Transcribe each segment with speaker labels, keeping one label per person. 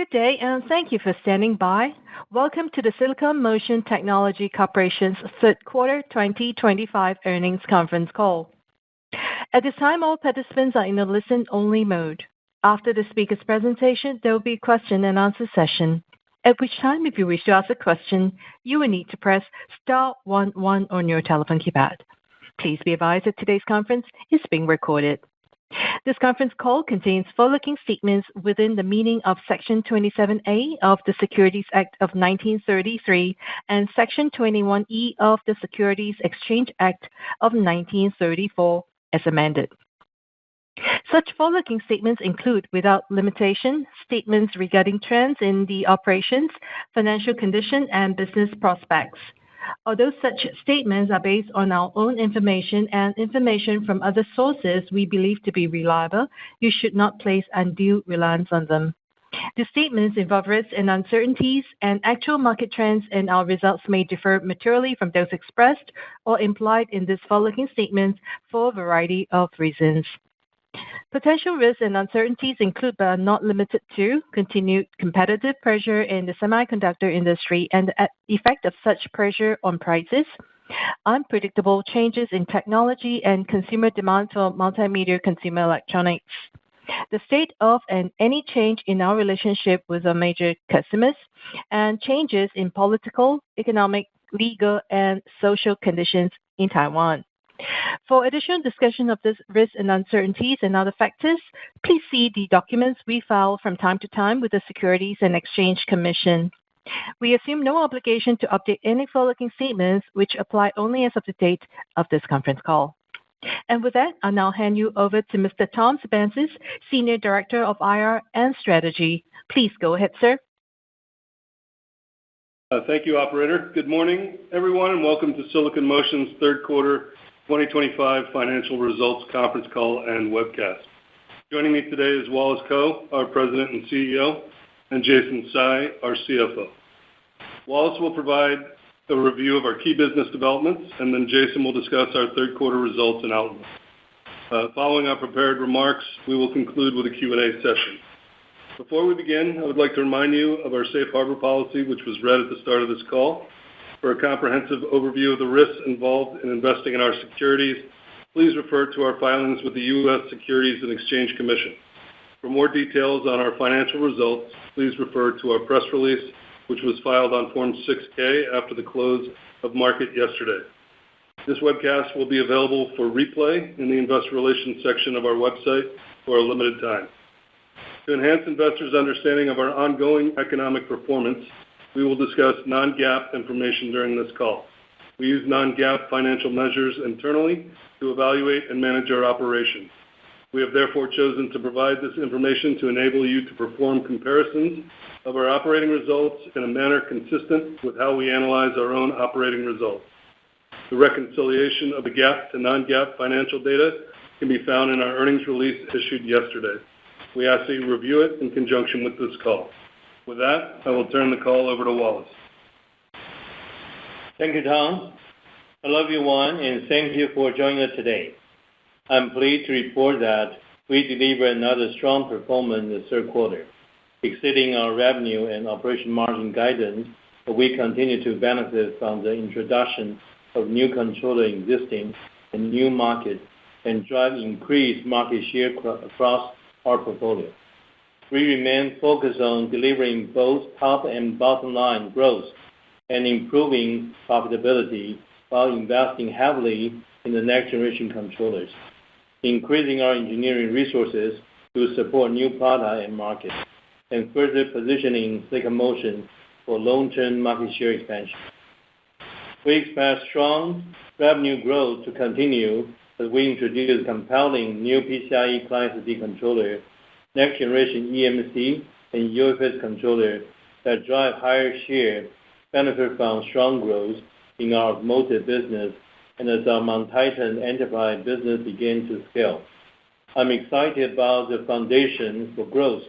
Speaker 1: Good day, and thank you for standing by. Welcome to the Silicon Motion Technology Corporation's third quarter 2025 earnings conference call. At this time, all participants are in a listen-only mode. After the speaker's presentation, there will be a question-and-answer session, at which time, if you wish to ask a question, you will need to press star 11 on your telephone keypad. Please be advised that today's conference is being recorded. This conference call contains forward-looking statements within the meaning of Section 27A of the Securities Act of 1933 and Section 21E of the Securities Exchange Act of 1934 as amended. Such forward-looking statements include, without limitation, statements regarding trends in the operations, financial condition, and business prospects. Although such statements are based on our own information and information from other sources we believe to be reliable, you should not place undue reliance on them. The statements involve risks and uncertainties, and actual market trends and our results may differ materially from those expressed or implied in these forward-looking statements for a variety of reasons. Potential risks and uncertainties include, but are not limited to, continued competitive pressure in the semiconductor industry and the effect of such pressure on prices, unpredictable changes in technology and consumer demand for multimedia consumer electronics, the state of and any change in our relationship with our major customers, and changes in political, economic, legal, and social conditions in Taiwan. For additional discussion of these risks and uncertainties and other factors, please see the documents we file from time to time with the Securities and Exchange Commission. We assume no obligation to update any forward-looking statements which apply only as of the date of this conference call. And with that, I'll now hand you over to Mr. Tom Sabansis, Senior Director of IR and Strategy. Please go ahead, sir.
Speaker 2: Thank you, Operator. Good morning, everyone, and welcome to Silicon Motion's third quarter 2025 financial results conference call and webcast. Joining me today is Wallace Kou, our President and CEO, and Jason Tsai, our CFO. Wallace will provide a review of our key business developments, and then Jason will discuss our third quarter results and outlook. Following our prepared remarks, we will conclude with a Q&A session. Before we begin, I would like to remind you of our safe harbor policy, which was read at the start of this call. For a comprehensive overview of the risks involved in investing in our securities, please refer to our filings with the U.S. Securities and Exchange Commission. For more details on our financial results, please refer to our press release, which was filed on Form 6-K after the close of market yesterday. This webcast will be available for replay in the Investor Relations section of our website for a limited time. To enhance investors' understanding of our ongoing economic performance, we will discuss non-GAAP information during this call. We use non-GAAP financial measures internally to evaluate and manage our operations. We have therefore chosen to provide this information to enable you to perform comparisons of our operating results in a manner consistent with how we analyze our own operating results. The reconciliation of the GAAP to non-GAAP financial data can be found in our earnings release issued yesterday. We ask that you review it in conjunction with this call. With that, I will turn the call over to Wallace.
Speaker 3: Thank you, Tom. Hello, everyone, and thank you for joining us today. I'm pleased to report that we delivered another strong performance in the third quarter, exceeding our revenue and operation margin guidance, but we continue to benefit from the introduction of new controllers existing in new markets and drive increased market share across our portfolio. We remain focused on delivering both top and bottom line growth and improving profitability while investing heavily in the next generation controllers, increasing our engineering resources to support new products and markets, and further positioning Silicon Motion for long-term market share expansion. We expect strong revenue growth to continue as we introduce compelling new PCIe client SSD controller, next generation eMMC, and UFS controller that drive higher share, benefit from strong growth in our automotive business, and as our Untitled enterprise business begins to scale. I'm excited about the foundation for growth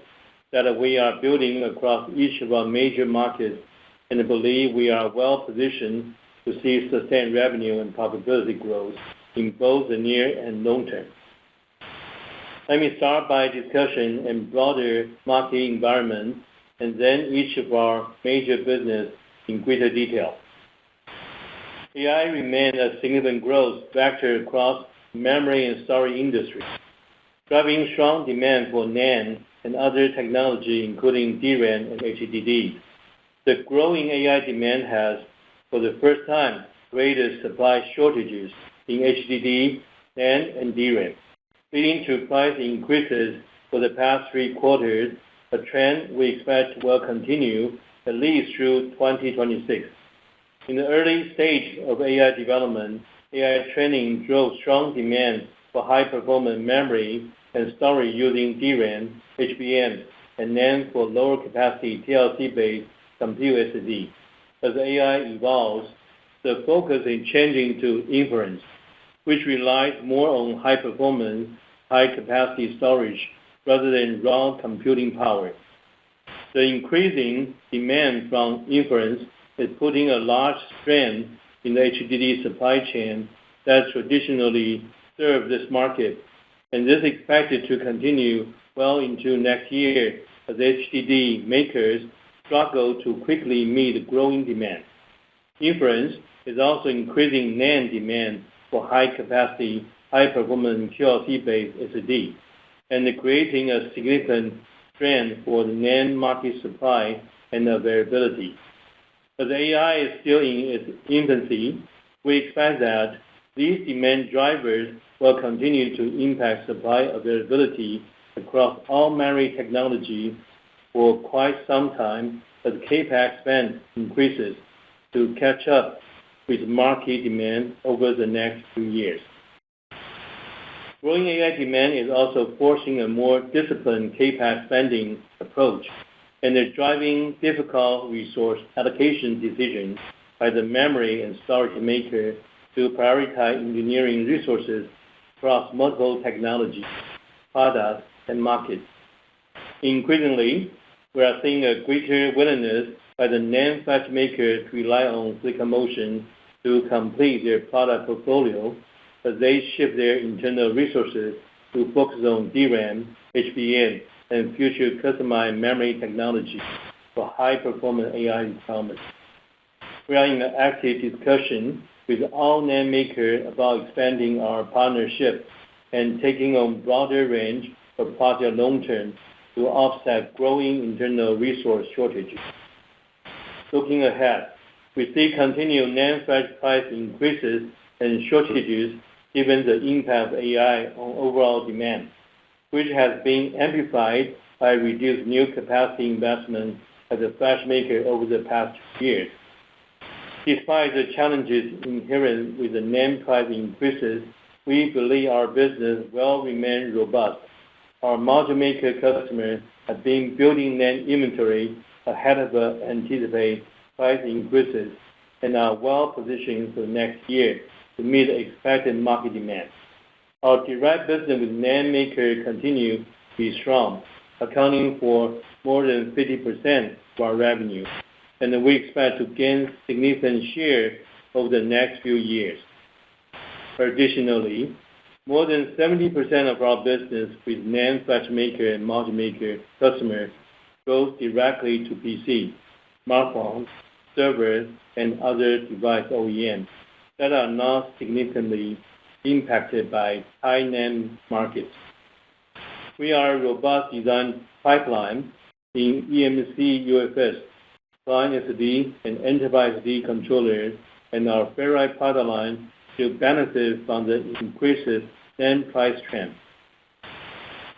Speaker 3: that we are building across each of our major markets, and I believe we are well positioned to see sustained revenue and profitability growth in both the near and long term. Let me start by discussing a broader market environment and then each of our major business in greater detail. AI remains a significant growth vector across memory and storage industry, driving strong demand for NAND and other technology, including DRAM and HDD. The growing AI demand has, for the first time, created supply shortages in HDD, NAND, and DRAM, leading to price increases for the past 3 quarters, a trend we expect will continue at least through 2026. In the early stage of AI development, AI training drove strong demand for high-performance memory and storage using DRAM, HBM, and NAND for lower capacity TLC-based compute SSD. As AI evolves, the focus is changing to inference, which relies more on high-performance, high-capacity storage rather than raw computing power. The increasing demand from inference is putting a large strain in the HDD supply chain that traditionally served this market, and this is expected to continue well into next year as HDD makers struggle to quickly meet growing demand. Inference is also increasing NAND demand for high-capacity, high-performance QLC-based SSD, and creating a significant strain for the NAND market supply and availability. As AI is still in its infancy, we expect that these demand drivers will continue to impact supply availability across all memory technology for quite some time as CapEx spend increases to catch up with market demand over the next few years. Growing AI demand is also forcing a more disciplined CapEx spending approach and is driving difficult resource allocation decisions by the memory and storage maker to prioritize engineering resources across multiple technologies, products, and markets. Increasingly, we are seeing a greater willingness by the NAND flash maker to rely on Silicon Motion to complete their product portfolio as they shift their internal resources to focus on DRAM, HBM, and future customized memory technology for high-performance AI requirements. We are in an active discussion with all NAND makers about expanding our partnership and taking on broader range of project long-term to offset growing internal resource shortages. Looking ahead, we see continued NAND flash price increases and shortages given the impact of AI on overall demand, which has been amplified by reduced new capacity investment at the flash maker over the past 2 years. Despite the challenges inherent with the NAND price increases, we believe our business will remain robust. Our module maker customers have been building NAND inventory ahead of the anticipated price increases and are well positioned for next year to meet the expected market demand. Our direct business with NAND makers continues to be strong, accounting for more than 50% of our revenue, and we expect to gain significant share over the next few years. Additionally, more than 70% of our business with NAND flash maker and module maker customers goes directly to PC, smartphones, servers, and other device OEMs that are not significantly impacted by high NAND markets. We are a robust design pipeline in eMMC UFS, client SSD, and enterprise SSD controllers, and our Ferri product line to benefit from the increases NAND price trend.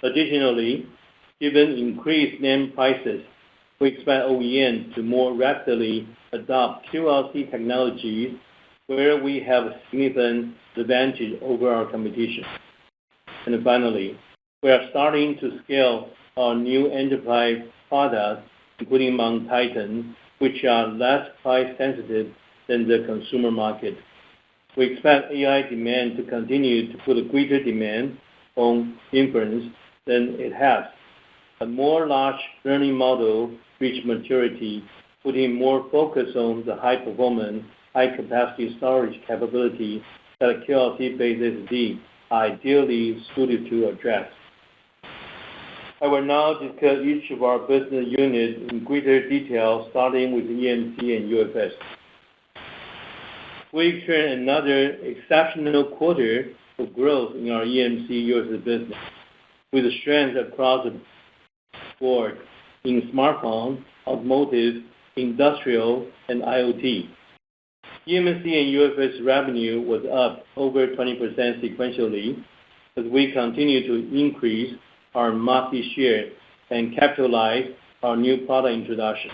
Speaker 3: Additionally, given increased NAND prices, we expect OEMs to more rapidly adopt QLC technologies where we have a significant advantage over our competition. And finally, we are starting to scale our new enterprise products, including Mount Titan, which are less price sensitive than the consumer market. We expect AI demand to continue to put a greater demand on inference than it has. A more large learning model reach maturity, putting more focus on the high performance, high capacity storage capability that a QLC-based SSD are ideally suited to address. I will now discuss each of our business units in greater detail, starting with eMMC and UFS. We experienced another exceptional quarter of growth in our eMMC UFS business, with strength across the board in smartphone, automotive, industrial, and IoT. eMMC and UFS revenue was up over 20% sequentially as we continue to increase our market share and capitalize our new product introduction.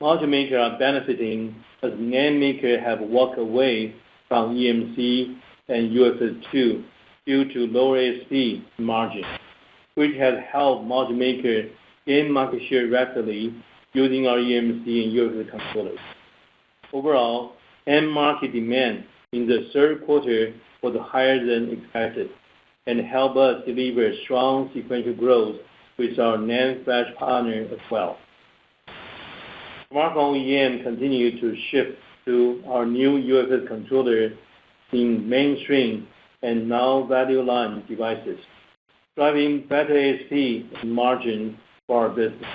Speaker 3: Module makers are benefiting as NAND makers have walked away from eMMC and UFS 2 due to lower ASP margin, which has helped module makers gain market share rapidly using our eMMC and UFS controllers. Overall, end market demand in the third quarter was higher than expected and helped us deliver strong sequential growth with our NAND flash partner as well. Smartphone OEM continued to shift to our new UFS controller in mainstream and now value line devices, driving better ASP and margin for our business.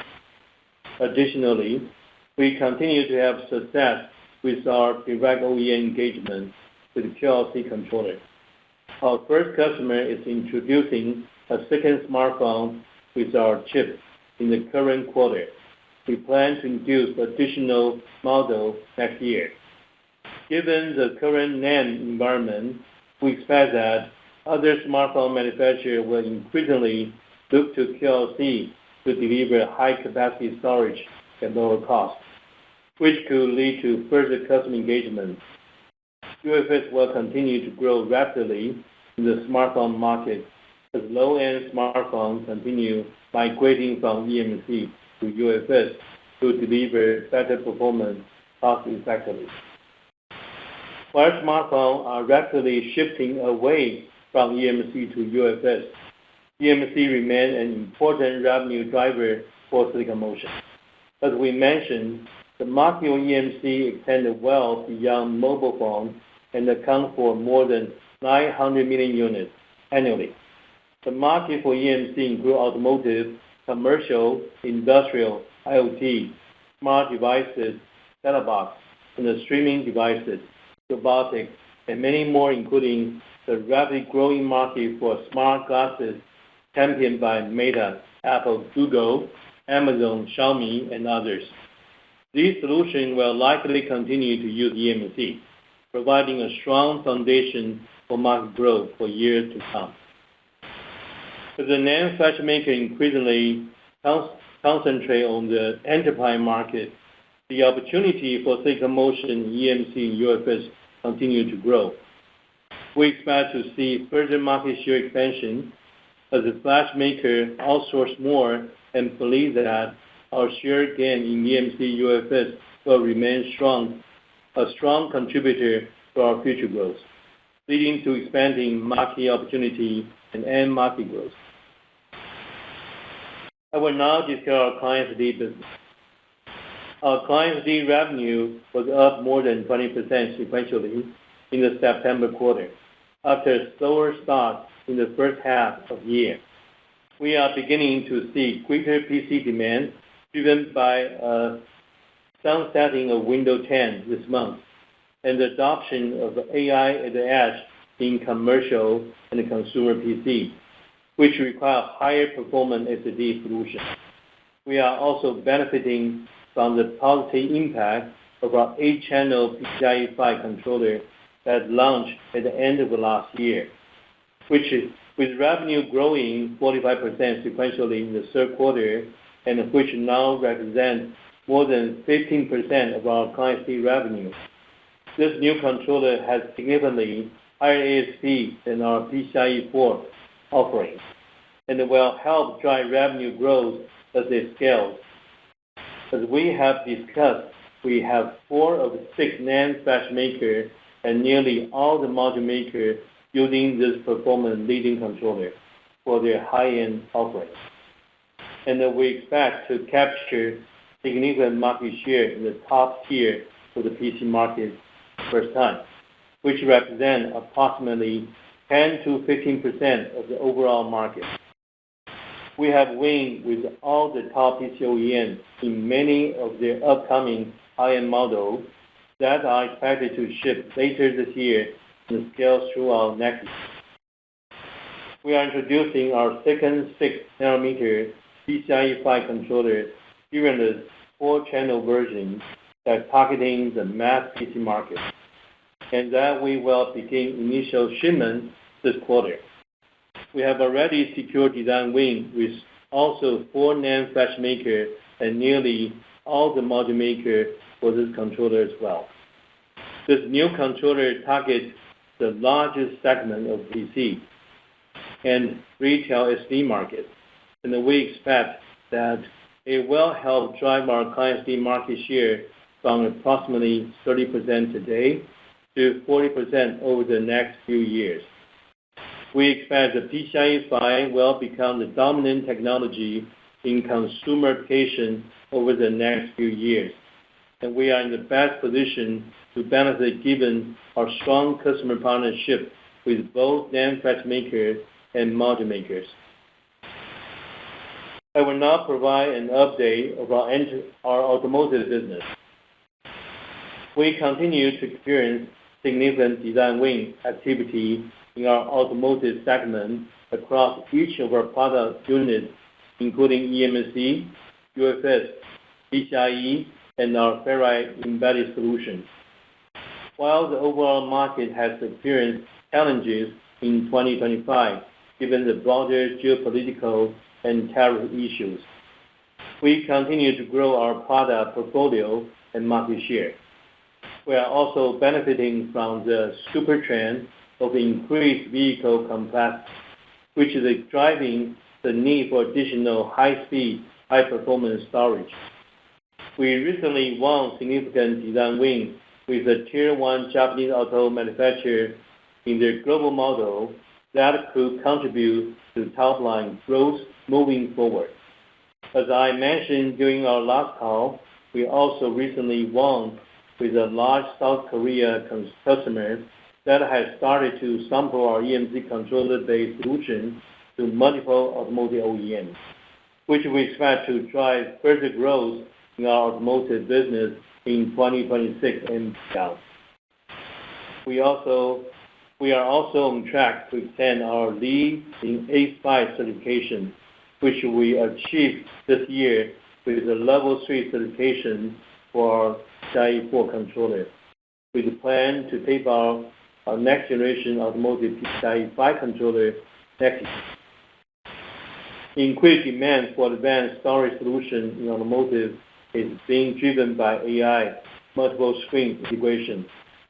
Speaker 3: Additionally, we continue to have success with our direct OEM engagement with QLC controller. Our first customer is introducing a second smartphone with our chip in the current quarter. We plan to introduce additional models next year. Given the current NAND environment, we expect that other smartphone manufacturers will increasingly look to QLC to deliver high-capacity storage at lower cost, which could lead to further customer engagement. UFS will continue to grow rapidly in the smartphone market as low-end smartphones continue migrating from eMMC to UFS to deliver better performance cost-effectively. While smartphones are rapidly shifting away from eMMC to UFS, eMMC remains an important revenue driver for Silicon Motion. As we mentioned, the market for eMMC extended well beyond mobile phones and account for more than 900 million units annually. The market for eMMC includes automotive, commercial, industrial, IoT, smart devices, set-top box, and the streaming devices, robotics, and many more, including the rapidly growing market for smart glasses championed by Meta, Apple, Google, Amazon, Xiaomi, and others. These solutions will likely continue to use eMMC, providing a strong foundation for market growth for years to come. As the NAND flash maker increasingly concentrate on the enterprise market, the opportunity for Silicon Motion, eMMC, and UFS continue to grow. We expect to see further market share expansion as the flash maker outsource more and believe that our share gain in eMMC UFS will remain a strong contributor to our future growth, leading to expanding market opportunity and end market growth. I will now discuss our client SSD business. Our client SSD revenue was up more than 20% sequentially in the September quarter, after a slower start in the first half of the year. We are beginning to see greater PC demand driven by sunsetting of Windows 10 this month and the adoption of AI at the edge in commercial and consumer PC, which require higher performance SSD solutions. We are also benefiting from the positive impact of our 8-channel PCIe 5 controller that launched at the end of last year, which is with revenue growing 45% sequentially in the third quarter, and which now represents more than 15% of our client SSD revenue. This new controller has significantly higher ASP than our PCIe 4 offerings, and it will help drive revenue growth as it scales. As we have discussed, we have 4 of the 6 NAND flash makers and nearly all the module makers using this performance leading controller for their high-end offerings. And we expect to capture significant market share in the top tier for the PC market first time, which represents approximately 10 to 15% of the overall market. We have wins with all the top PC OEMs in many of their upcoming high-end models that are expected to ship later this year and scale throughout next year. We are introducing our second 6nm PCIe 5 controller during the 4-channel version that's targeting the mass PC market, and that we will begin initial shipment this quarter. We have already secured design win with also 4 NAND flash makers and nearly all the module makers for this controller as well. This new controller targets the largest segment of PC and retail SD market, and we expect that it will help drive our client SD market share from approximately 30% today to 40% over the next few years. We expect the PCIe 5 will become the dominant technology in consumer application over the next few years, and we are in the best position to benefit given our strong customer partnership with both NAND flash makers and module makers. I will now provide an update of our automotive business. We continue to experience significant design win activity in our automotive segment across each of our product units, including eMMC, UFS, PCIe, and our Ferri-embedded solutions. While the overall market has experienced challenges in 2025, given the broader geopolitical and tariff issues, we continue to grow our product portfolio and market share. We are also benefiting from the super trend of increased vehicle complexity, which is driving the need for additional high-speed, high-performance storage. We recently won significant design win with a Tier 1 Japanese auto manufacturer in their global model that could contribute to top-line growth moving forward. As I mentioned during our last call, we also recently won with a large South Korea customer that has started to sample our eMMC controller-based solution to multiple automotive OEMs, which we expect to drive further growth in our automotive business in 2026 and beyond. We are also on track to extend our lead in ASPICE certification, which we achieved this year with a Level 3 certification for our PCIe 4 controller, with a plan to tape out our next generation automotive PCIe 5 controller next year. Increased demand for advanced storage solutions in automotive is being driven by AI, multiple screen integration,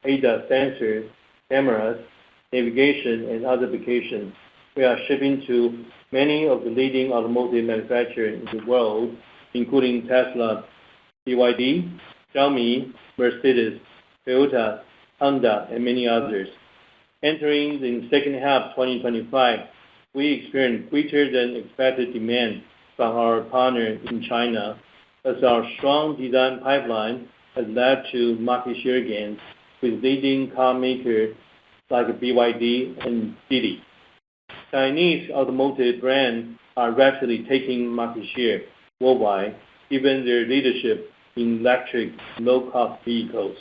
Speaker 3: ADAS sensors, cameras, navigation, and other applications. We are shipping to many of the leading automotive manufacturers in the world, including Tesla, BYD, Xiaomi, Mercedes, Toyota, Honda, and many others. Entering the second half of 2025, we experienced greater than expected demand from our partners in China, as our strong design pipeline has led to market share gains with leading car makers like BYD and Geely. Chinese automotive brands are rapidly taking market share worldwide, given their leadership in electric low-cost vehicles.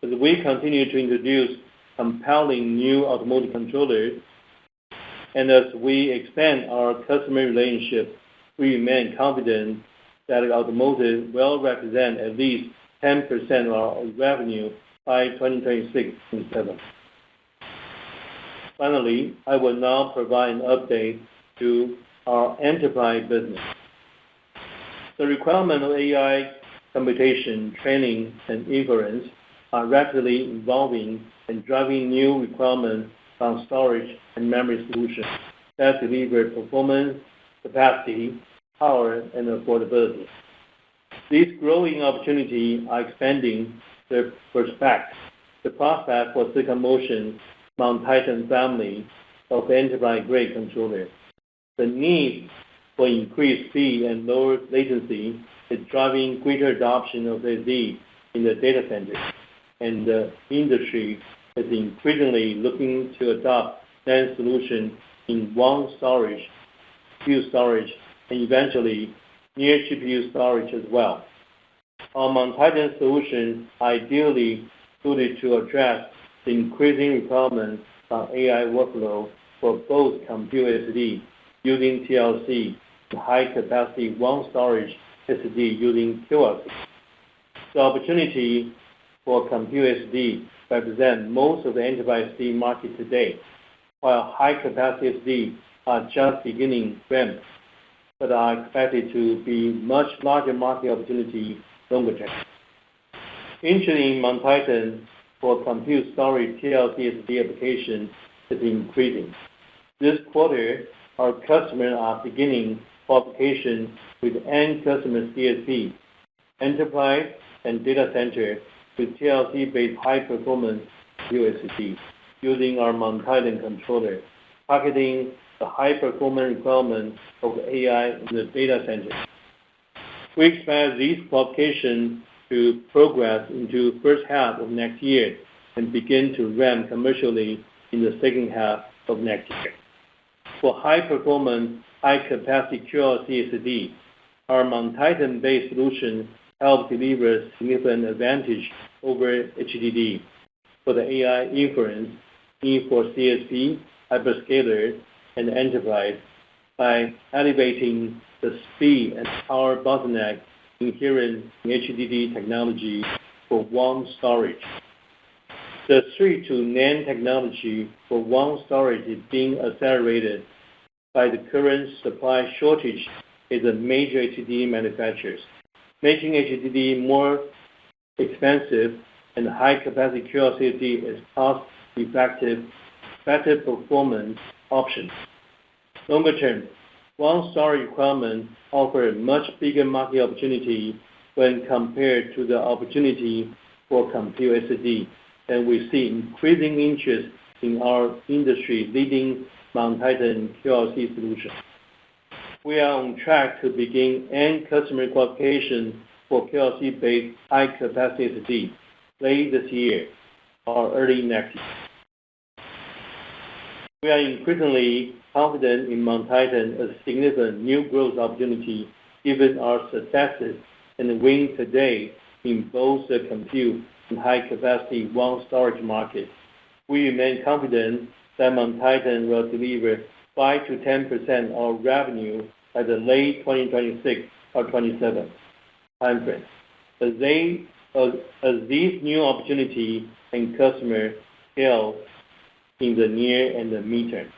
Speaker 3: As we continue to introduce compelling new automotive controllers, and as we expand our customer relationship, we remain confident that automotive will represent at least 10% of our revenue by 2026 and 2027. Finally, I will now provide an update to our enterprise business. The requirement of AI computation, training, and inference are rapidly evolving and driving new requirements on storage and memory solutions that deliver performance, capacity, power, and affordability. These growing opportunities are expanding the prospect for Silicon Motion's Mount Titan family of enterprise-grade controllers. The need for increased speed and lower latency is driving greater adoption of SD in the data center, and the industry is increasingly looking to adopt NAND solutions in one storage GPU storage, and eventually near GPU storage as well. Our Mount-Titan solution ideally suited to address the increasing requirements on AI workload for both compute SSD using TLC and high-capacity storage SSD using QLC. The opportunity for compute SSD represents most of the enterprise SSD market today, while high-capacity SSD are just beginning ramp, but are expected to be much larger market opportunity longer term. Interest in Mount-Titan for compute storage TLC SSD application is increasing. This quarter, our customers are beginning qualification with end customer CSP, enterprise, and data center with TLC-based high-performance SSD using our Mount-Titan controller, targeting the high-performance requirements of AI in the data center. We expect these qualifications to progress into first half of next year and begin to ramp commercially in the second half of next year. For high-performance, high-capacity QLC SSD, our Mount-Titan-based solution helps deliver significant advantage over HDD for the AI inference need for CSP, hyperscalers, and enterprise by elevating the speed and power bottleneck inherent in HDD technology for warm storage. The switch to NAND technology for warm storage is being accelerated by the current supply shortage in the major HDD manufacturers, making HDD more expensive and high-capacity QLC is cost-effective, better performance option. Longer term, warm storage requirements offer a much bigger market opportunity when compared to the opportunity for compute SSD, and we see increasing interest in our industry-leading Mount-Titan QLC solution. We are on track to begin end customer qualification for QLC-based high-capacity SSD late this year or early next year. We are increasingly confident in Mount-Titan as a significant new growth opportunity given our successes and win today in both the compute and high-capacity warm storage market. We remain confident that Mount-Titan will deliver 5 to 10% of revenue by the late 2026 or 27 timeframe, as these new opportunities and customer scale in the near and the midterm.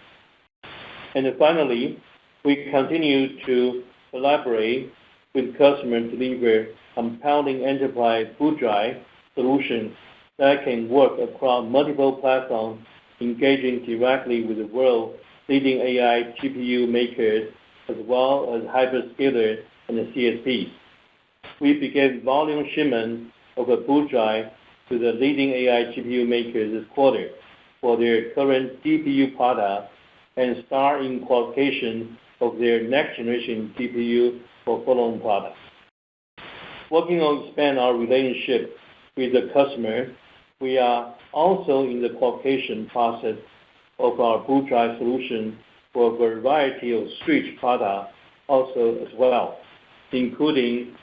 Speaker 3: And finally, we continue to collaborate with customers to deliver compelling enterprise boot drive solutions that can work across multiple platforms, engaging directly with the world's leading AI GPU makers as well as hyperscalers and the CSPs. We began volume shipment of a boot drive to the leading AI GPU makers this quarter for their current GPU product and start in qualification of their next generation GPU for follow-on products. Working on expand our relationship with the customer, we are also in the qualification process of our boot drive solution for a variety of switch products also as well, including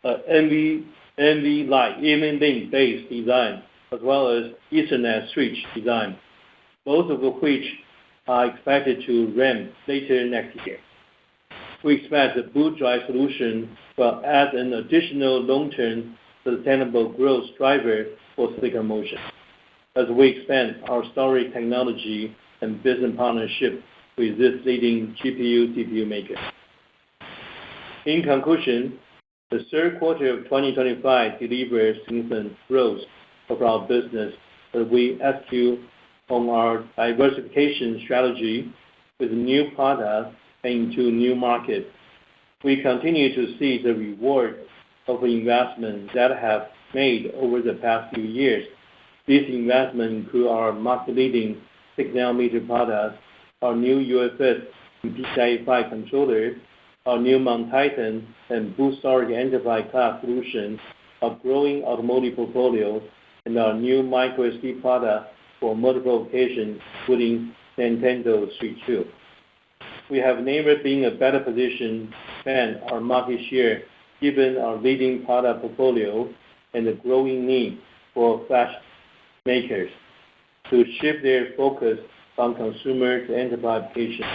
Speaker 3: NV-like eMMC-based design as well as Ethernet switch design, both of which are expected to ramp later next year. We expect the boot drive solution will add an additional long-term sustainable growth driver for Silicon Motion as we expand our storage technology and business partnership with this leading CPU maker. In conclusion, the third quarter of 2025 delivered significant growth of our business as we execute on our diversification strategy with new products into new markets. We continue to see the reward of investments that have made over the past few years. These investments include our market-leading 6nm products, our new UFS and PCIe 5 controllers, our new Mount-Titan and boot storage enterprise class solutions, our growing automotive portfolio, and our new micro SD product for multiple occasions, including Nintendo Switch 2. we have never been in a better position to expand our market share given our leading product portfolio and the growing need for flash makers to shift their focus from consumer to enterprise applications.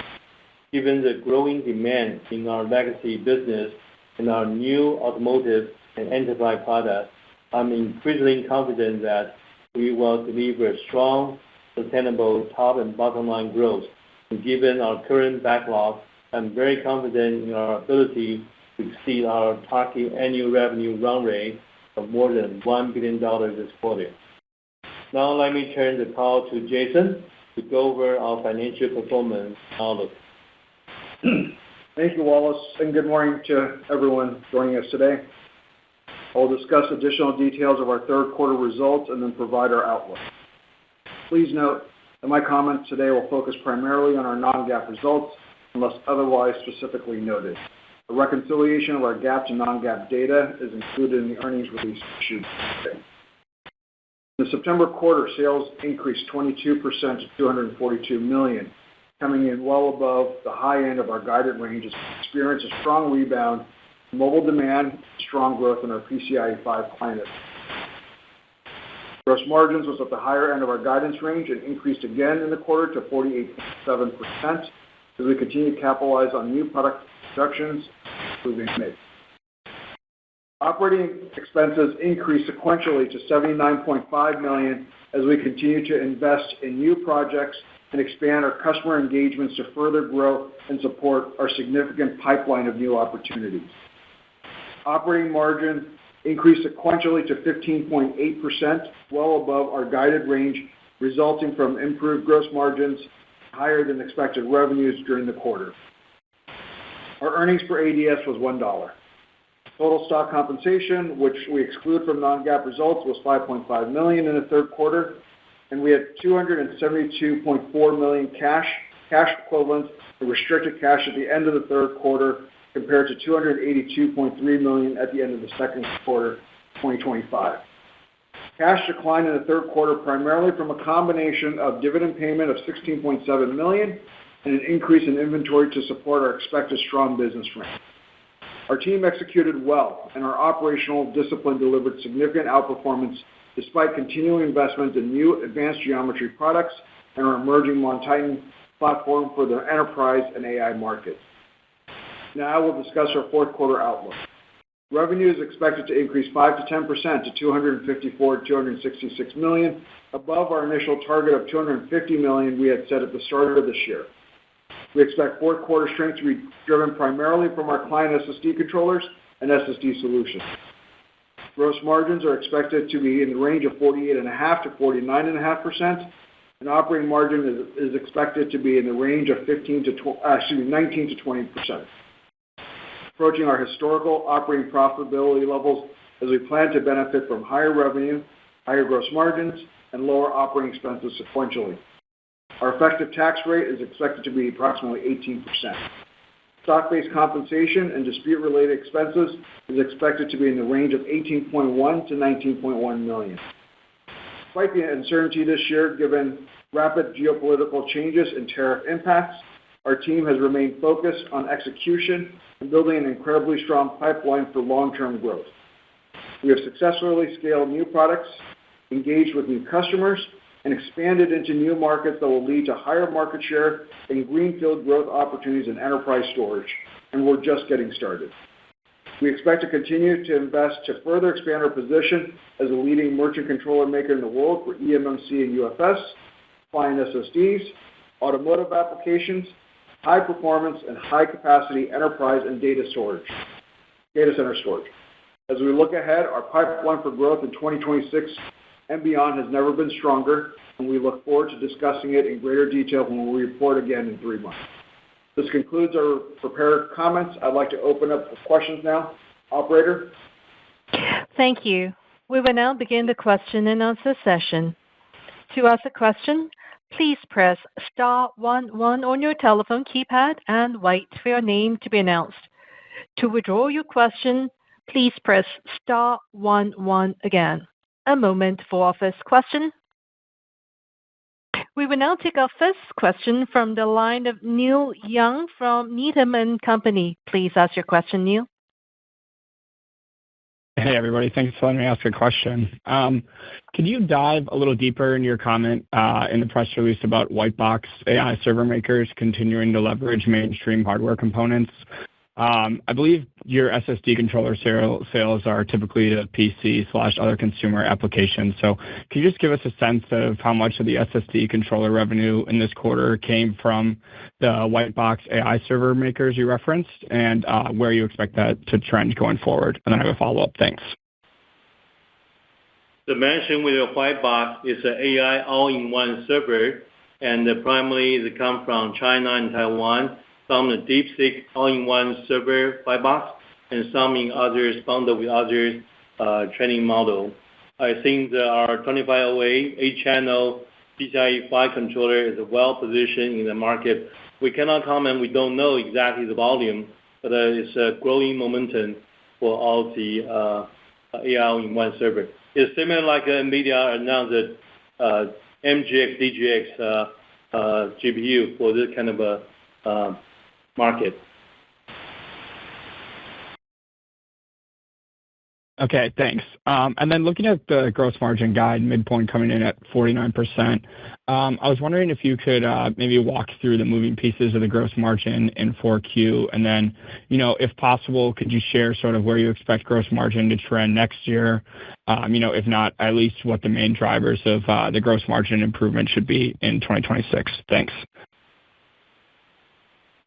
Speaker 3: Given the growing demand in our legacy business and our new automotive and enterprise products, I'm increasingly confident that we will deliver strong, sustainable top and bottom line growth. And given our current backlog, I'm very confident in our ability to exceed our target annual revenue run rate of more than $1 billion this quarter. Now let me turn the call to Jason to go over our financial performance outlook.
Speaker 4: Thank you, Wallace, and good morning to everyone joining us today. I'll discuss additional details of our third quarter results and then provide our outlook. Please note that my comments today will focus primarily on our non-GAAP results unless otherwise specifically noted. A reconciliation of our GAAP to non-GAAP data is included in the earnings release issued today. In the September quarter, sales increased 22% to $242 million, coming in well above the high end of our guided range as we experienced a strong rebound in mobile demand and strong growth in our PCIe 5 client. Gross margins was at the higher end of our guidance range and increased again in the quarter to 48.7% as we continue to capitalize on new product introductions improving mix. Operating expenses increased sequentially to $79.5 million as we continue to invest in new projects and expand our customer engagements to further grow and support our significant pipeline of new opportunities. Operating margin increased sequentially to 15.8%, well above our guided range, resulting from improved gross margins, higher than expected revenues during the quarter. Our earnings per ADS was $1. Total stock compensation, which we exclude from non-GAAP results, was $5.5 million in the third quarter, and we had $272.4 million cash equivalents, and restricted cash at the end of the third quarter, compared to $282.3 million at the end of the second quarter 2025. Cash declined in the third quarter primarily from a combination of dividend payment of $16.7 million and an increase in inventory to support our expected strong business ramp. Our team executed well, and our operational discipline delivered significant outperformance despite continuing investment in new advanced geometry products and our emerging MonTitan platform for the enterprise and AI markets. Now we'll discuss our fourth quarter outlook. Revenue is expected to increase 5 to 10% to $254 to $266 million, above our initial target of $250 million we had set at the start of this year. We expect fourth quarter strength to be driven primarily from our client SSD controllers and SSD solutions. Gross margins are expected to be in the range of 48.5% to 49.5%, and operating margin is expected to be in the range of 19 to 20%. Approaching our historical operating profitability levels as we plan to benefit from higher revenue, higher gross margins, and lower operating expenses sequentially. Our effective tax rate is expected to be approximately 18%. Stock-based compensation and dispute-related expenses is expected to be in the range of $18.1 to $19.1 million. Despite the uncertainty this year, given rapid geopolitical changes and tariff impacts, our team has remained focused on execution and building an incredibly strong pipeline for long-term growth. We have successfully scaled new products, engaged with new customers, and expanded into new markets that will lead to higher market share and greenfield growth opportunities in enterprise storage, and we're just getting started. We expect to continue to invest to further expand our position as a leading merchant controller maker in the world for eMMC and UFS, client SSDs, automotive applications, high performance and high capacity enterprise and data center storage. As we look ahead, our pipeline for growth in 2026 and beyond has never been stronger, and we look forward to discussing it in greater detail when we report again in 3 months. This concludes our prepared comments. I'd like to open up for questions now. Operator?
Speaker 1: Thank you. We will now begin the question and answer session. To ask a question, please press *11 on your telephone keypad and wait for your name to be announced. To withdraw your question, please press *11 again. A moment for our first question. We will now take our first question from the line of Neil Young from Needham & Company. Please ask your question, Neil.
Speaker 5: Hey, everybody. Thanks for letting me ask a question. Could you dive a little deeper in your comment in the press release about white box AI server makers continuing to leverage mainstream hardware components? I believe your SSD controller sales are typically to PC/other consumer applications. So can you just give us a sense of how much of the SSD controller revenue in this quarter came from the white box AI server makers you referenced, and where you expect that to trend going forward? And then I have a follow-up. Thanks.
Speaker 3: The mention with the white box is an AI all-in-one server, and primarily it comes from China and Taiwan. Some the DeepSeek all-in-one server white box, and some in others bundled with others training model. I think that our 2508 8-channel PCIe 5 controller is well positioned in the market. We cannot comment. We don't know exactly the volume, but it's a growing momentum for all the AI all-in-one server. It's similar like NVIDIA announced that MGX DGX GPU for this kind of a market.
Speaker 5: Okay, thanks. And then looking at the gross margin guide, midpoint coming in at 49%, I was wondering if you could maybe walk through the moving pieces of the gross margin in 4Q, and then, if possible, could you share sort of where you expect gross margin to trend next year? If not, at least what the main drivers of the gross margin improvement should be in 2026. Thanks.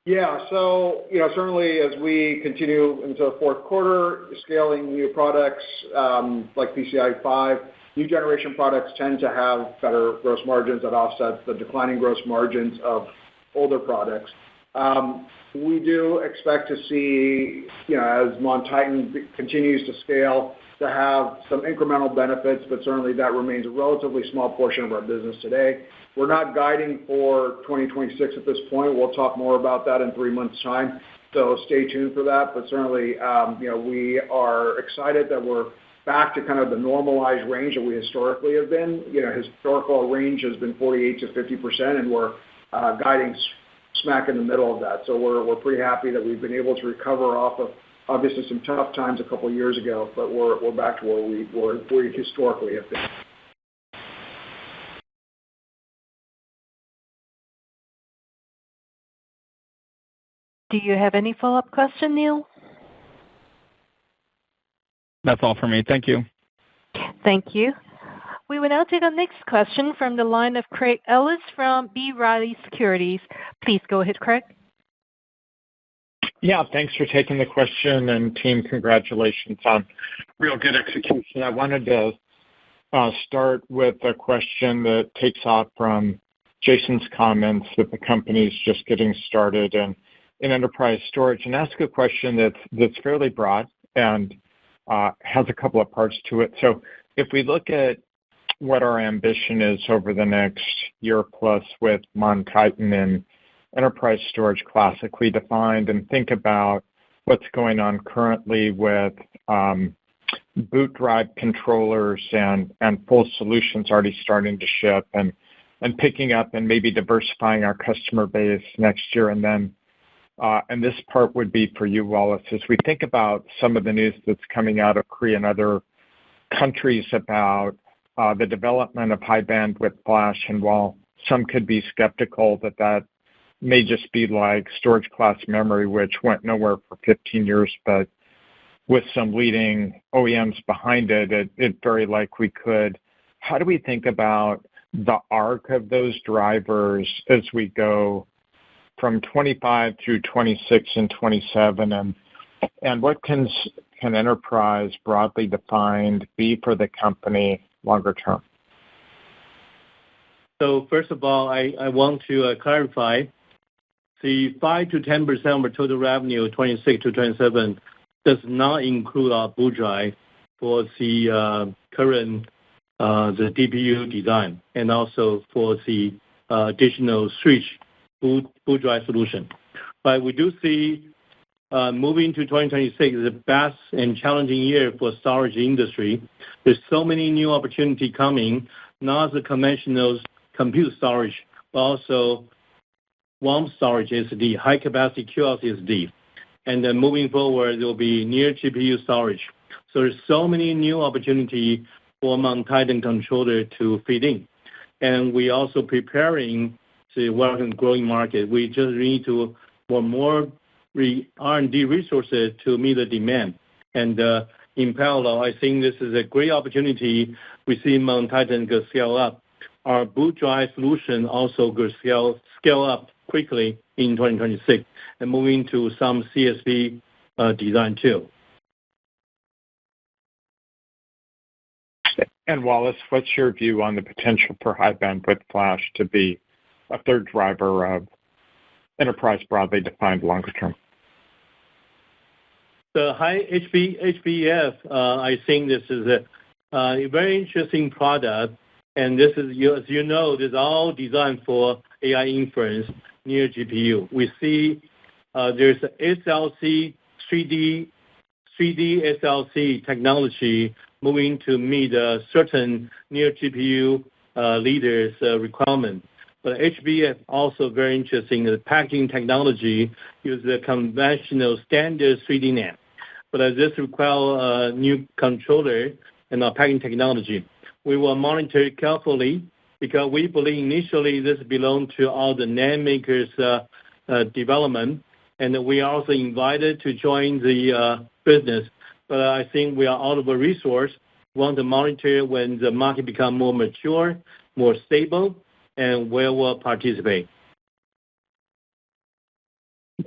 Speaker 4: Yeah. So, certainly as we continue into the fourth quarter, scaling new products like PCIe 5, new generation products tend to have better gross margins that offset the declining gross margins of older products. We do expect to see, as MonTitan continues to scale, to have some incremental benefits, but certainly that remains a relatively small portion of our business today. We're not guiding for 2026 at this point. We'll talk more about that in 3 months' time, so stay tuned for that. But certainly, we are excited that we're back to kind of the normalized range that we historically have been. Historical range has been 48%-50%, and we're guiding smack in the middle of that. So we're pretty happy that we've been able to recover off of obviously some tough times a couple of years ago, but we're back to where we historically have been.
Speaker 1: Do you have any follow-up question, Neil?
Speaker 5: That's all for me. Thank you.
Speaker 1: Thank you. We will now take our next question from the line of Craig Ellis from B. Riley Securities. Please go ahead, Craig.
Speaker 6: Yeah, thanks for taking the question, and team, congratulations on real good execution. I wanted to start with a question that takes off from Jason's comments that the company's just getting started in enterprise storage, and ask a question that's fairly broad and has a couple of parts to it. So if we look at what our ambition is over the next year plus with MonTitan and enterprise storage classically defined, and think about what's going on currently with boot drive controllers and full solutions already starting to ship and picking up and maybe diversifying our customer base next year. And then and this part would be for you, Wallace, as we think about some of the news that's coming out of Korea and other countries about the development of high bandwidth flash, and while some could be skeptical that may just be like storage class memory, which went nowhere for 15 years, but with some leading OEMs behind it very likely could. How do we think about the arc of those drivers as we go from 25 through 26 and 27, and what can enterprise broadly defined be for the company longer term?
Speaker 3: So first of all, I want to clarify the 5 to 10% of our total revenue, 26 to 27, does not include our boot drive for the current the DPU design, and also for the additional switch boot drive solution. But we do see moving to 2026 is a vast and challenging year for storage industry. There's so many new opportunity coming, not the conventional compute storage, but also warm storage SSD, high-capacity QLC SSD. And then moving forward, there will be near GPU storage. So there's so many new opportunities for Mount-Titan controller to fit in. And we also preparing to work in growing market. We just need to more R&D resources to meet the demand. And in parallel, I think this is a great opportunity. We see Mount-Titan go scale up. Our boot drive solution also go scale up quickly in 2026 and moving to some CSP design too.
Speaker 6: And Wallace, what's your view on the potential for high bandwidth flash to be a third driver of enterprise broadly defined longer term?
Speaker 3: The high HBF, I think this is a very interesting product. And this is, as you know, this is all designed for AI inference near GPU. We see there's a SLC, 3D SLC technology moving to meet a certain near GPU leaders requirement. But HBF also very interesting. The packaging technology uses a conventional standard 3D NAND. But this requires a new controller and a packaging technology. We will monitor it carefully because we believe initially this belongs to all the NAND makers' development. And we are also invited to join the business. But I think we are out of a resource. We want to monitor when the market becomes more mature, more stable, and where we'll participate.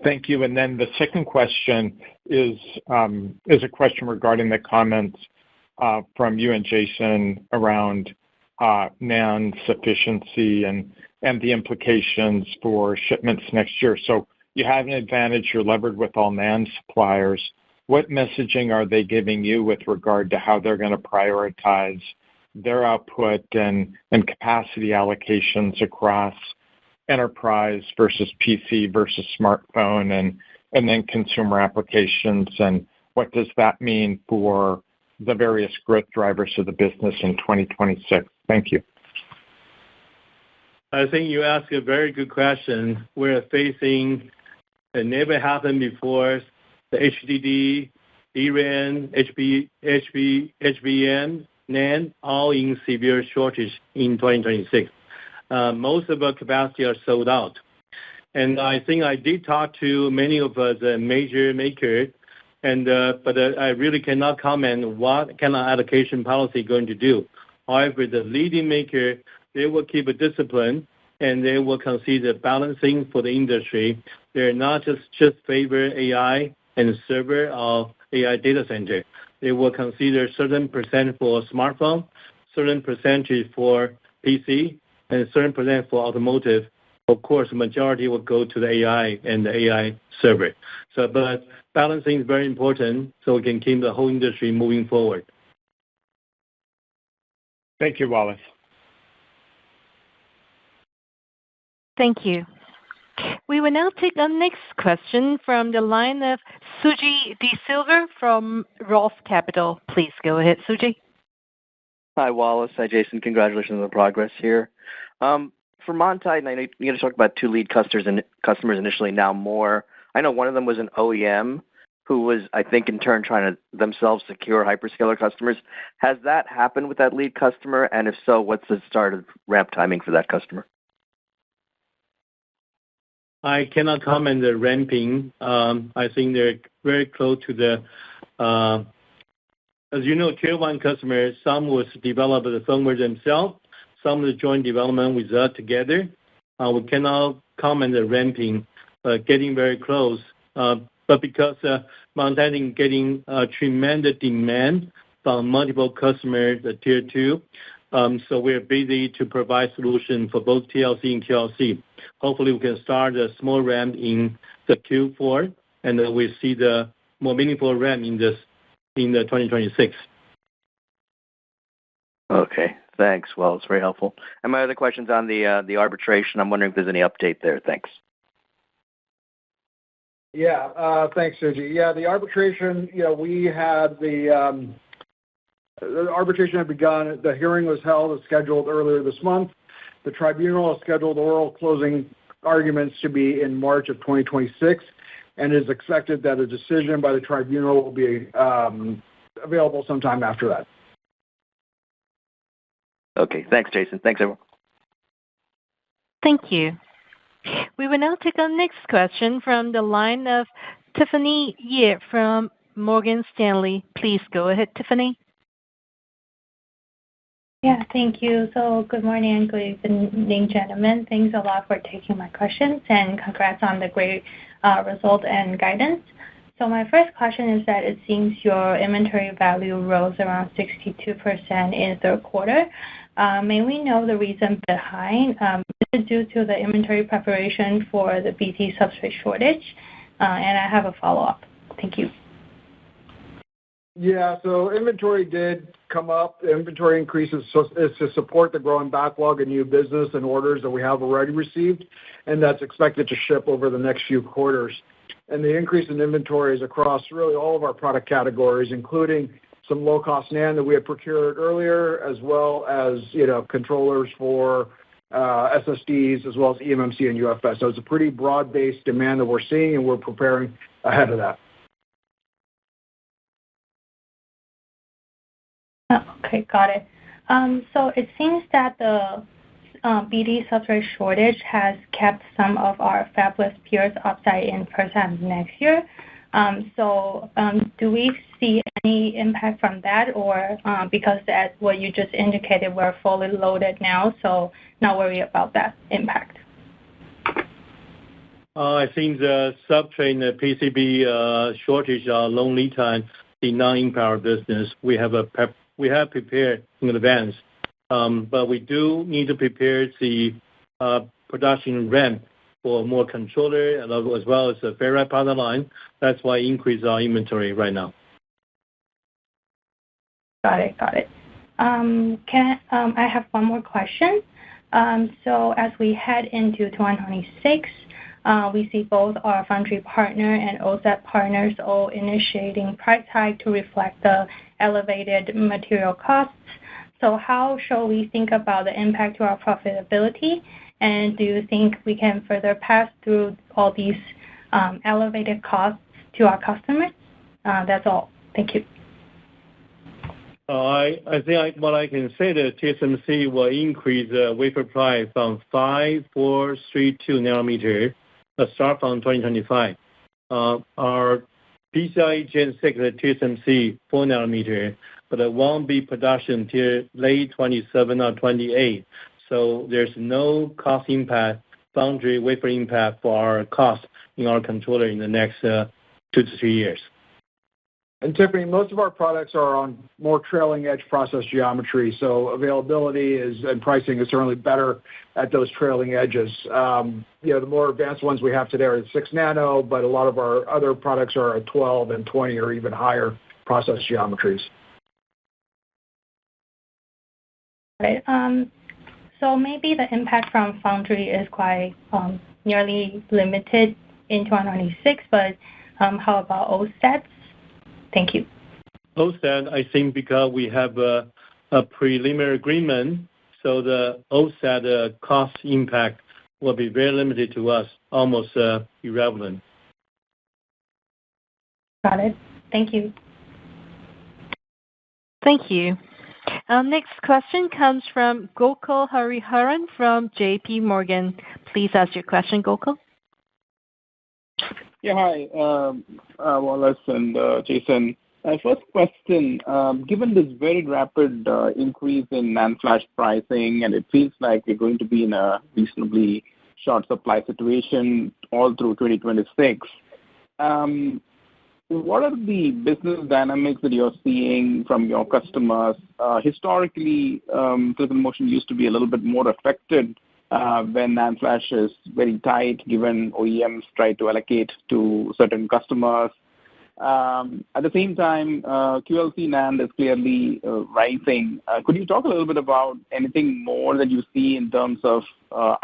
Speaker 6: Thank you. And then the second question is a question regarding the comments from you and Jason around NAND sufficiency and the implications for shipments next year. So you have an advantage. You're levered with all NAND suppliers. What messaging are they giving you with regard to how they're going to prioritize their output and capacity allocations across enterprise versus PC versus smartphone and then consumer applications? And what does that mean for the various growth drivers of the business in 2026? Thank you.
Speaker 3: I think you asked a very good question. We're facing it never happened before. The HDD, DRAM, HBM, NAND, all in severe shortage in 2026. Most of our capacity are sold out. And I think I did talk to many of the major makers, but I really cannot comment what kind of allocation policy going to do. However, the leading maker, they will keep a discipline and they will consider balancing for the industry. They're not just favor AI and server or AI data center. They will consider certain percent for smartphone, certain percentage for PC, and a certain percent for automotive. Of course, the majority will go to the AI and the AI server. So, but balancing is very important so we can keep the whole industry moving forward.
Speaker 6: Thank you, Wallace.
Speaker 1: Thank you. We will now take the next question from the line of Suji Desilva from Roth Capital. Please go ahead, Suji.
Speaker 7: Hi, Wallace. Hi, Jason. Congratulations on the progress here. For Mount-Titan, I know you guys talked about two lead customers initially, now more. I know one of them was an OEM who was, I think, in turn trying to themselves secure hyperscaler customers. Has that happened with that lead customer? And if so, what's the start of ramp timing for that customer?
Speaker 3: I cannot comment the ramping. I think they're very close to the, as you know, tier one customers, some was develop the firmware themselves, some of the joint development with us together. We cannot comment the ramping, getting very close. But because Mount-Titan getting tremendous demand from multiple customers, the tier two, so we're busy to provide solution for both TLC and QLC. Hopefully, we can start a small ramp in the Q4, and then we see the more meaningful ramp in the 2026.
Speaker 7: Okay, thanks. Well, it's very helpful. And my other question's on the arbitration. I'm wondering if there's any update there. Thanks.
Speaker 4: Yeah, thanks, Suji. Yeah, the arbitration, we had the arbitration had begun. The hearing was held as scheduled earlier this month. The tribunal has scheduled oral closing arguments to be in March of 2026, and it is expected that a decision by the tribunal will be available sometime after that.
Speaker 7: Okay. Thanks, Jason. Thanks, everyone.
Speaker 1: Thank you. We will now take our next question from the line of Tiffany Yeh from Morgan Stanley. Please go ahead, Tiffany.
Speaker 8: Yeah, thank you. So good morning and good evening, gentlemen. Thanks a lot for taking my questions, and congrats on the great result and guidance. So my first question is that it seems your inventory value rose around 62% in third quarter. May we know the reason behind? Is it due to the inventory preparation for the BT substrate shortage? And I have a follow-up. Thank you.
Speaker 4: Yeah, so inventory did come up. The inventory increases is to support the growing backlog of new business and orders that we have already received, and that's expected to ship over the next few quarters. And the increase in inventory is across really all of our product categories, including some low-cost NAND that we had procured earlier, as well as, controllers for SSDs, as well as eMMC and UFS. So it's a pretty broad-based demand that we're seeing, and we're preparing ahead of that.
Speaker 8: Okay, got it. So it seems that the BT substrate shortage has kept some of our fabless peers upside in first half of next year. So do we see any impact from that, or because as what you just indicated, we're fully loaded now, so not worry about that impact?
Speaker 3: I think the substrate and the PCB shortage, long lead time, the non-impact our business. We have prepared in advance, but we do need to prepare the production ramp for more controller as well as the Ferri product line. That's why increase our inventory right now.
Speaker 8: Got it. I have one more question. So as we head into 2026, we see both our foundry partner and OSAT partners all initiating price hike to reflect the elevated material costs. So how shall we think about the impact to our profitability? And do you think we can further pass through all these elevated costs to our customers? That's all. Thank you.
Speaker 3: I think what I can say that TSMC will increase the wafer price from 5432 nanometer start from 2025. Our PCIe Gen 6 at TSMC 4 nanometer, but it won't be production till late 27 or 28. So there's no cost impact, foundry wafer impact for our cost in our controller in the next 2 to 3 years.
Speaker 4: And Tiffany, most of our products are on more trailing edge process geometry, so availability and pricing is certainly better at those trailing edges. The more advanced ones we have today are at 6 nano, but a lot of our other products are at 12 and 20 or even higher process geometries.
Speaker 8: Right. So maybe the impact from foundry is quite nearly limited in 2026, but how about OSATs? Thank you.
Speaker 3: OSAT, I think because we have a preliminary agreement, so the OSAT cost impact will be very limited to us, almost irrelevant.
Speaker 8: Got it. Thank you.
Speaker 1: Thank you. Our next question comes from Gokul Hariharan from JP Morgan. Please ask your question, Gokul.
Speaker 9: Yeah, hi, Wallace and Jason. First question, given this very rapid increase in NAND flash pricing, and it feels like we're going to be in a reasonably short supply situation all through 2026, what are the business dynamics that you're seeing from your customers? Historically, Silicon Motion used to be a little bit more affected when NAND flash is very tight, given OEMs try to allocate to certain customers. At the same time, QLC NAND is clearly rising. Could you talk a little bit about anything more that you see in terms of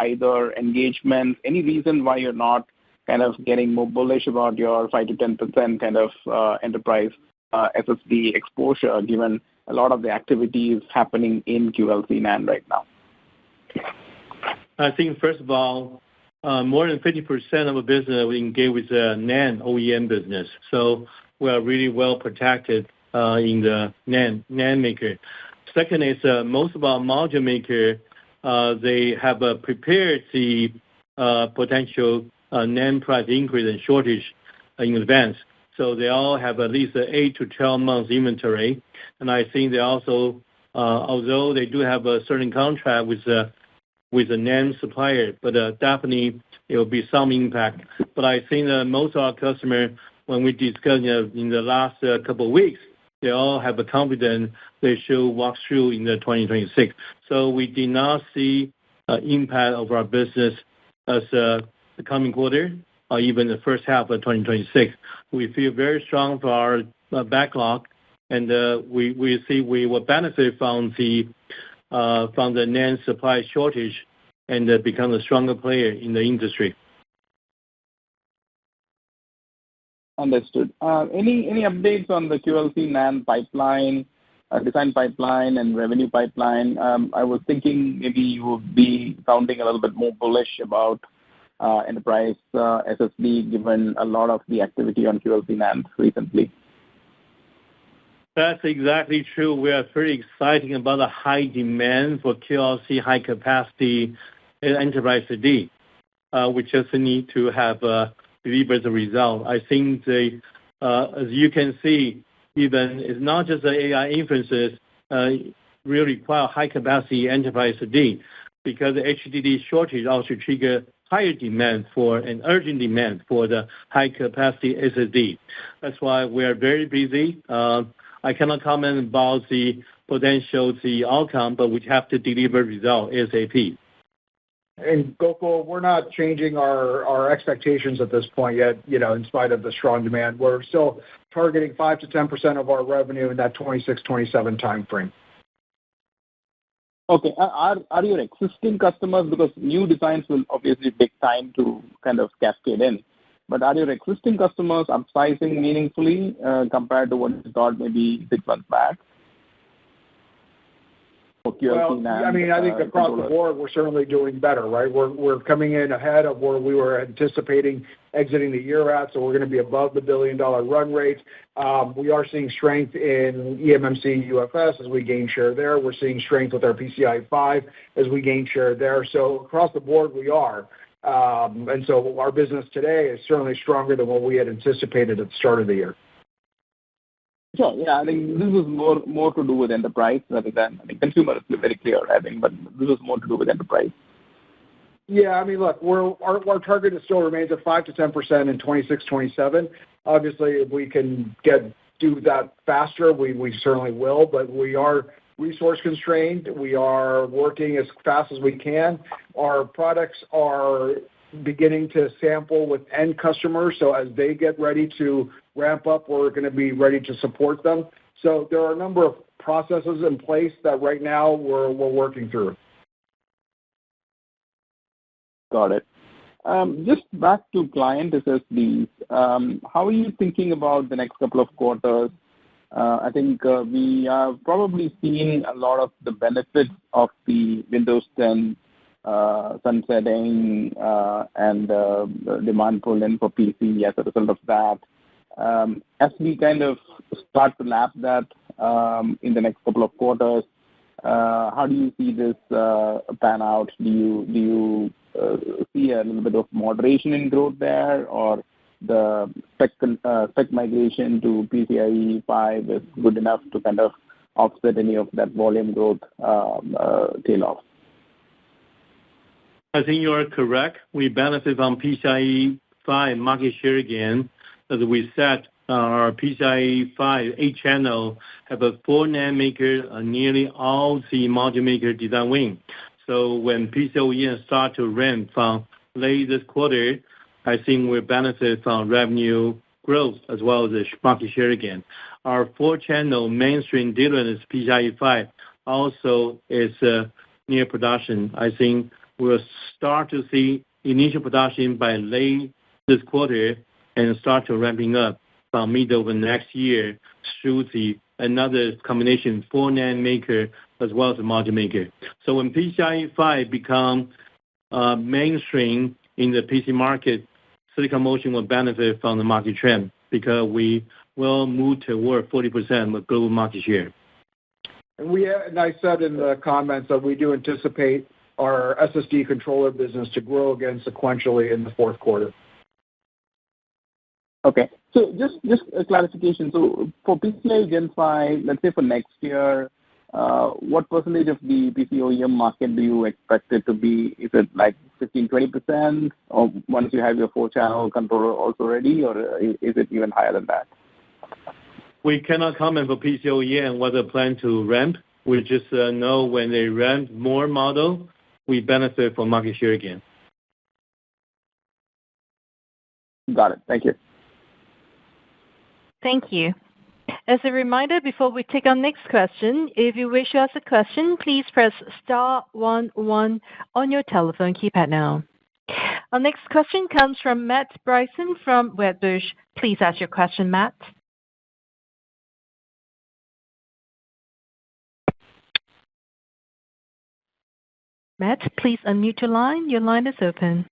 Speaker 9: either engagement? Any reason why you're not kind of getting more bullish about your 5 to 10% kind of enterprise SSD exposure, given a lot of the activities happening in QLC NAND right now?
Speaker 3: I think, first of all, more than 50% of the business we engage with the NAND OEM business. So we are really well protected in the NAND maker. Second is most of our module maker, they have prepared the potential NAND price increase and shortage in advance. So they all have at least 8 to 12 months inventory. And I think they also, although they do have a certain contract with a NAND supplier, but definitely it will be some impact. But I think that most of our customers, when we discussed in the last couple of weeks, they all have a confidence they should walk through in the 2026. So we did not see impact of our business as the coming quarter or even the first half of 2026. We feel very strong for our backlog, and we see we will benefit from the NAND supply shortage and become a stronger player in the industry.
Speaker 9: Understood. Any updates on the QLC NAND pipeline, design pipeline, and revenue pipeline? I was thinking maybe you would be sounding a little bit more bullish about enterprise SSD, given a lot of the activity on QLC NAND recently.
Speaker 3: That's exactly true. We are very excited about the high demand for QLC high capacity enterprise SSD. We just need to have deliver the result. I think as you can see, even it's not just the AI inferences really require high capacity enterprise SSD, because the HDD shortage also trigger higher demand for an urgent demand for the high capacity SSD. That's why we are very busy. I cannot comment about the potential, the outcome, but we have to deliver result ASAP.
Speaker 4: And Gokul, we're not changing our expectations at this point yet, in spite of the strong demand. We're still targeting 5 to 10% of our revenue in that 26-27 time frame.
Speaker 9: Okay. Are your existing customers, because new designs will obviously take time to kind of cascade in, but are your existing customers upsizing meaningfully compared to what you thought maybe 6 months back?
Speaker 4: Well, I think across the board, we're certainly doing better, right? We're coming in ahead of where we were anticipating exiting the year at, so we're going to be above the $1 billion run rate. We are seeing strength in eMMC UFS as we gain share there. We're seeing strength with our PCIe 5 as we gain share there. So across the board, we are. And so our business today is certainly stronger than what we had anticipated at the start of the year.
Speaker 9: Sure. Yeah, I think this is more to do with enterprise rather than, consumer is very clear, but this is more to do with enterprise.
Speaker 4: Yeah, look, our target still remains at 5 to 10% in 26, 27. Obviously, if we can do that faster, we certainly will, but we are resource constrained. We are working as fast as we can. Our products are beginning to sample with end customers, so as they get ready to ramp up, we're going to be ready to support them. So there are a number of processes in place that right now we're working through. Got it.
Speaker 9: Just back to client SSDs, how are you thinking about the next couple of quarters? I think we have probably seen a lot of the benefits of the Windows 10 sunsetting and demand pull in for PC as a result of that. As we kind of start to lap that in the next couple of quarters, how do you see this pan out? Do you see a little bit of moderation in growth there, or the spec migration to PCIe 5 is good enough to kind of offset any of that volume growth tail off?
Speaker 3: I think you are correct. We benefit from PCIe 5 market share again. As we said, our PCIe 5 8-channel have a 4 NAND maker, nearly all the module maker design win. So when PC OEMs start to ramp from late this quarter, I think we'll benefit from revenue growth as well as the market share again. Our 4-channel mainstream DRAM PCIe 5 also is near production. I think we'll start to see initial production by late this quarter and start to ramping up from middle of next year through another combination 4 NAND maker as well as a module maker. So when PCIe 5 become mainstream in the PC market, Silicon Motion will benefit from the market trend because we will move toward 40% of global market share.
Speaker 4: And I said in the comments that we do anticipate our SSD controller business to grow again sequentially in the fourth quarter.
Speaker 9: Okay. So just a clarification. So for PCIe Gen 5, let's say for next year, what percentage of the PC OEM market do you expect it to be? Is it like 15-20%, or once you have your 4-channel controller also ready, or is it even higher than that?
Speaker 3: We cannot comment for PC OEM what they plan to ramp. We just know when they ramp more model, we benefit from market share again.
Speaker 9: Got it. Thank you.
Speaker 1: Thank you. As a reminder, before we take our next question, if you wish to ask a question, please press star 11 on your telephone keypad now. Our next question comes from Matt Bryson from Wedbush. Please ask your question, Matt. Matt, please unmute your line. Your line is open.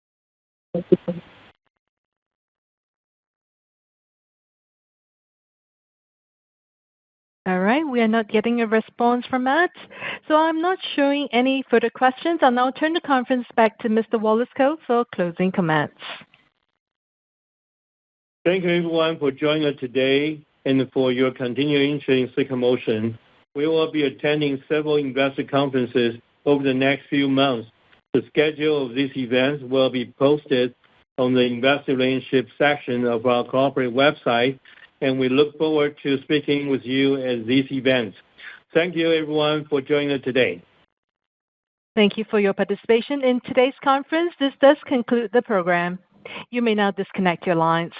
Speaker 1: All right, we are not getting a response from Matt, so I'm not showing any further questions. I'll now turn the conference back to Mr. Wallace Kou for closing comments.
Speaker 3: Thank you, everyone, for joining us today and for your continued interest in Silicon Motion. We will be attending several investor conferences over the next few months. The schedule of these events will be posted on the investor relationship section of our corporate website, and we look forward to speaking with you at these events. Thank you, everyone, for joining us today.
Speaker 1: Thank you for your participation in today's conference. This does conclude the program. You may now disconnect your lines.